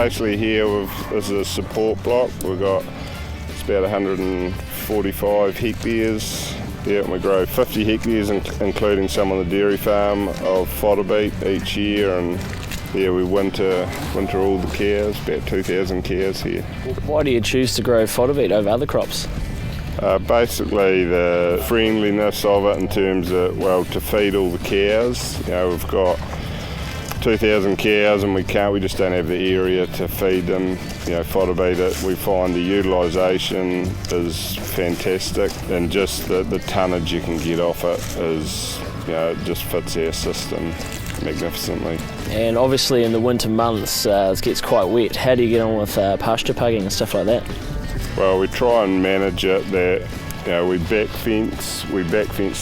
basically here is a support block. We've got, it's about 145 hectares. Yeah, and we grow 50 hectares, including some on the dairy farm, of fodder beet each year, and yeah, we winter all the cows, about 2,000 cows here. Why do you choose to grow fodder beet over other crops? Basically the friendliness of it in terms of, well, to feed all the cows. You know, we've got 2,000 cows and we just don't have the area to feed them. You know, fodder beet, we find the utilisation is fantastic, and just the tonnage you can get off it is, you know, it just fits our system magnificently. And obviously in the winter months it gets quite wet. How do you get on with pasture pugging and stuff like that? Well, we try and manage it that, you know, we back fence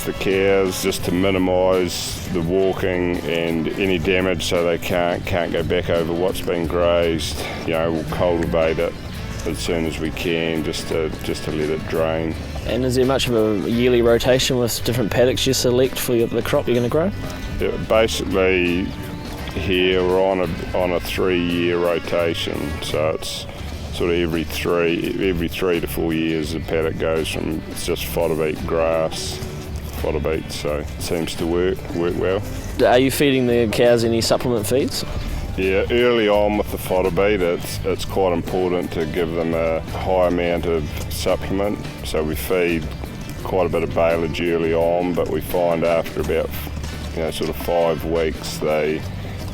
the cows just to minimise the walking and any damage, so they can't go back over what's been grazed. You know, we'll cultivate it as soon as we can, just to let it drain. And is there much of a yearly rotation with different paddocks you select for the crop you're going to grow? Yeah, basically here we're on a 3-year rotation, so it's sort of every 3 to 4 years the paddock goes from, it's just fodder beet, grass, fodder beet, so it seems to work well. Are you feeding the cows any supplement feeds? Yeah, early on with the fodder beet it's quite important to give them a high amount of supplement, so we feed quite a bit of baleage early on, but we find after about, you know, sort of 5 weeks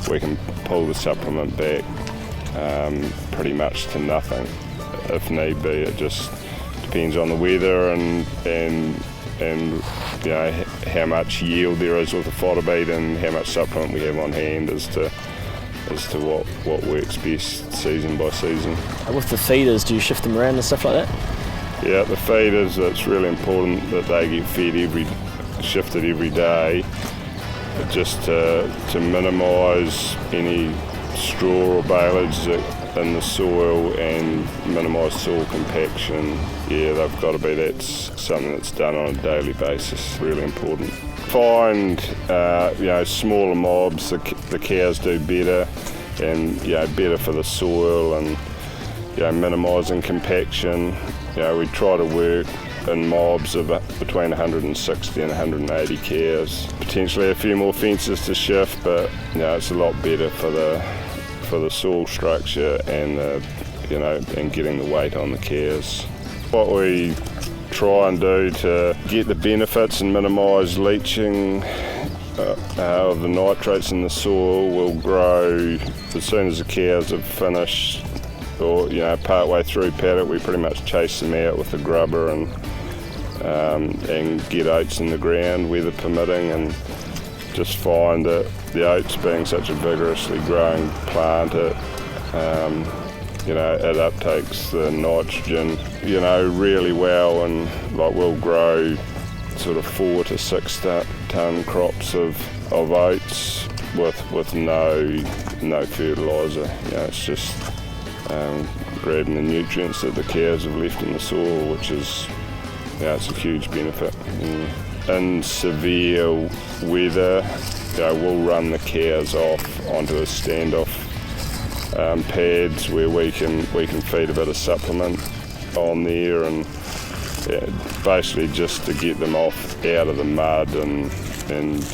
we can pull the supplement back pretty much to nothing if need be. It just depends on the weather and you know, how much yield there is with the fodder beet and how much supplement we have on hand as to what works best season by season. With the feeders, do you shift them around and stuff like that? Yeah, the feeders, it's really important that they get shifted every day, just to minimise any straw or baleage in the soil and minimise soil compaction. Yeah, they've got to be, that's something that's done on a daily basis, really important. Find you know, smaller mobs, the cows do better, and you know, better for the soil, and you know, minimising compaction. You know, we try to work in mobs of between 160 and 180 cows. Potentially a few more fences to shift, but you know, it's a lot better for the soil structure and you know, and getting the weight on the cows. What we try and do to get the benefits and minimise leaching of the nitrates in the soil, will grow as soon as the cows have finished, or you know, part way through paddock, we pretty much chase them out with the grubber and get oats in the ground, weather permitting, and just find that the oats, being such a vigorously growing plant, you know, it uptakes the nitrogen, you know, really well, and like we'll grow sort of 4 to 6 tonne crops of oats with no fertiliser. You know, it's just grabbing the nutrients that the cows have left in the soil, which is, you know, it's a huge benefit. In severe weather, you know, we'll run the cows off onto a standoff pads where we can feed a bit of supplement on there, and yeah, basically just to get them off out of the mud and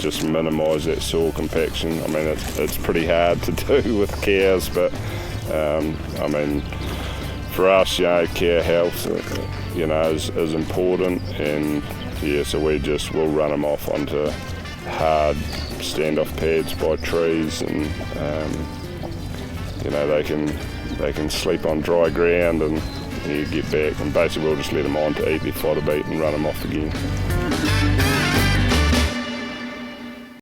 just minimise that soil compaction. I mean, it's pretty hard to do with cows, but I mean, for us, you know, cow health, you know, is important, and yeah, so we'll run them off onto hard standoff pads by trees, and you know, they can sleep on dry ground, and you get back, and basically we'll just let them on to eat their fodder beet and run them off again.